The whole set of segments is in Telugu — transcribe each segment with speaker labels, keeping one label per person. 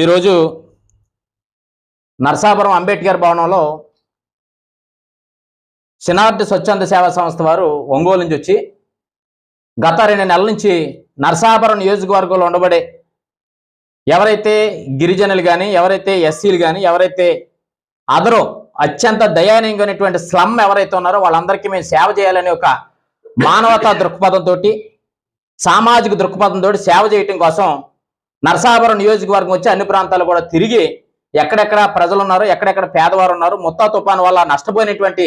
Speaker 1: ఈరోజు నరసాపురం అంబేద్కర్ భవనంలో సినార్డ్ స్వచ్ఛంద సేవా సంస్థ వారు ఒంగోలు నుంచి వచ్చి గత 2 నెలల నుంచి నరసాపురం నియోజకవర్గంలో ఉండబడే ఎవరైతే గిరిజనులు కానీ ఎవరైతే ఎస్సీలు కానీ ఎవరైతే అదరో అత్యంత దయానీయమైనటువంటి స్లమ్ ఎవరైతే ఉన్నారో వాళ్ళందరికీ మేము సేవ చేయాలనే ఒక మానవతా దృక్పథంతో సామాజిక దృక్పథంతో సేవ చేయటం కోసం నరసాపురం నియోజకవర్గం వచ్చి అన్ని ప్రాంతాలు కూడా తిరిగి ఎక్కడెక్కడ ప్రజలు ఉన్నారో ఎక్కడెక్కడ పేదవారు ఉన్నారో ముత్తా తుఫాను వల్ల నష్టపోయినటువంటి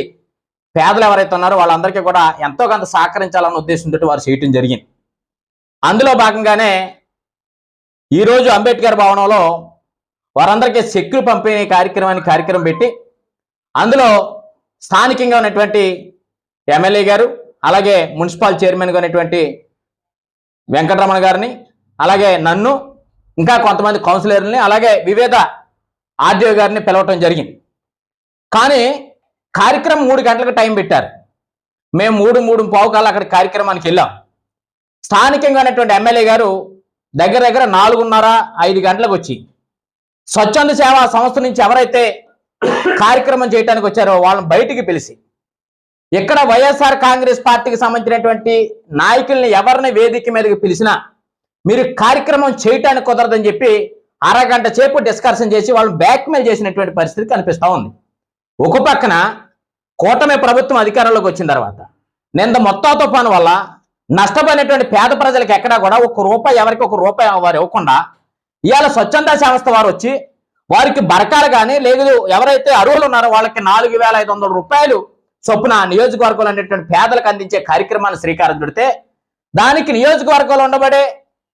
Speaker 1: పేదలు ఎవరైతే ఉన్నారో వాళ్ళందరికీ కూడా ఎంతో కొంత సహకరించాలన్న ఉద్దేశంతో వారు చేయటం జరిగింది. అందులో భాగంగానే ఈరోజు అంబేద్కర్ భవనంలో వారందరికీ చెక్కులు పంపిణీ కార్యక్రమం పెట్టి అందులో స్థానికంగా ఉన్నటువంటి ఎమ్మెల్యే గారు అలాగే మున్సిపల్ చైర్మన్గా ఉన్నటువంటి వెంకటరమణ గారిని అలాగే నన్ను ఇంకా కొంతమంది కౌన్సిలర్ని అలాగే వివిధ ఆర్డీఓ గారిని పిలవటం జరిగింది. కానీ కార్యక్రమం 3 గంటలకు టైం పెట్టారు. మేము 3:15 అక్కడ కార్యక్రమానికి వెళ్ళాం. స్థానికంగా ఉన్నటువంటి ఎమ్మెల్యే గారు దగ్గర 4:30-5 గంటలకు వచ్చి స్వచ్ఛంద సేవా సంస్థ నుంచి ఎవరైతే కార్యక్రమం చేయడానికి వచ్చారో వాళ్ళని బయటికి పిలిచి ఇక్కడ వైఎస్ఆర్ కాంగ్రెస్ పార్టీకి సంబంధించినటువంటి నాయకుల్ని ఎవరిని వేదిక మీదకి పిలిచినా మీరు కార్యక్రమం చేయటానికి కుదరదని చెప్పి అరగంట సేపు డిస్కషన్ చేసి వాళ్ళు బ్లాక్మెయిల్ చేసినటువంటి పరిస్థితి కనిపిస్తూ ఉంది. ఒక పక్కన కూటమి ప్రభుత్వం అధికారంలోకి వచ్చిన తర్వాత నింద మొత్తం తుఫాను వల్ల నష్టపోయినటువంటి పేద ప్రజలకు ఎక్కడా కూడా ₹1 ఎవరికి ₹1 వారు ఇవ్వకుండా ఇవాళ స్వచ్ఛంద సంస్థ వారు వచ్చి వారికి బరకాలు కానీ లేదు ఎవరైతే అర్హులు ఉన్నారో వాళ్ళకి ₹4,500 చొప్పున నియోజకవర్గంలో అనేటువంటి పేదలకు అందించే కార్యక్రమాన్ని శ్రీకారం చుడితే దానికి నియోజకవర్గంలో ఉండబడే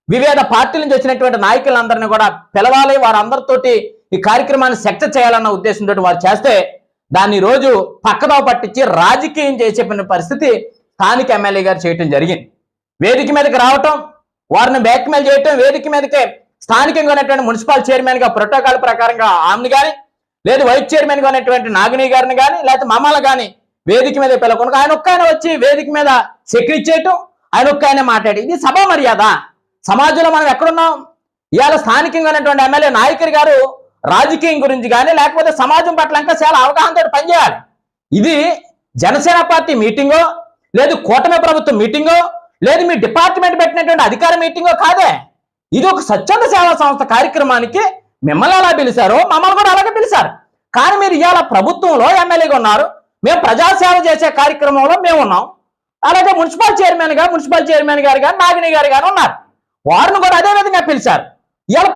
Speaker 1: వివిధ పార్టీల నుంచి వచ్చినటువంటి నాయకులందరినీ కూడా పిలవాలి, వారందరితోటి ఈ కార్యక్రమాన్ని సక్సెస్ చేయాలన్న ఉద్దేశంతో వారు చేస్తే దాన్ని రోజు పక్కదో పట్టించి రాజకీయం చేసే పరిస్థితి స్థానిక ఎమ్మెల్యే గారు చేయటం జరిగింది. వేదిక మీదకి రావటం, వారిని బ్లాక్మెయిల్ చేయటం, వేదిక మీదకే స్థానికంగా ఉన్నటువంటి మున్సిపల్ చైర్మన్ గా ప్రోటోకాల్ ప్రకారంగా ఆమెను కానీ లేదు వైస్ చైర్మన్ గా ఉన్నటువంటి నాగిని గారిని కానీ లేకపోతే మమ్మల్ని కానీ వేదిక మీద పిలవకుండా ఆయన ఒక్క వచ్చి వేదిక మీద సెక్యూరిటీ చేయటం, ఆయన ఒక్క మాట్లాడి ఇది సభా మర్యాద. సమాజంలో మనం ఎక్కడున్నాం? ఇవాళ స్థానికంగా ఉన్నటువంటి ఎమ్మెల్యే నాయకులు గారు రాజకీయం గురించి కానీ లేకపోతే సమాజం పట్ల ఇంకా చాలా అవగాహనతో పనిచేయాలి. ఇది జనసేన పార్టీ మీటింగో లేదు కూటమి ప్రభుత్వం మీటింగో లేదు మీ డిపార్ట్మెంట్ పెట్టినటువంటి అధికార మీటింగో కాదే. ఇది ఒక స్వచ్ఛంద సేవా సంస్థ కార్యక్రమానికి మిమ్మల్ని ఎలా పిలిచారో మమ్మల్ని కూడా అలాగే పిలిచారు. కానీ మీరు ఇవాళ ప్రభుత్వంలో ఎమ్మెల్యేగా ఉన్నారు, మేము ప్రజాసేవ చేసే కార్యక్రమంలో మేము ఉన్నాం. అలాగే మున్సిపల్ చైర్మన్ గారు కానీ నాగిని గారు కానీ ఉన్నారు, వారిని కూడా అదే విధంగా పిలిచారు. ఇవాళ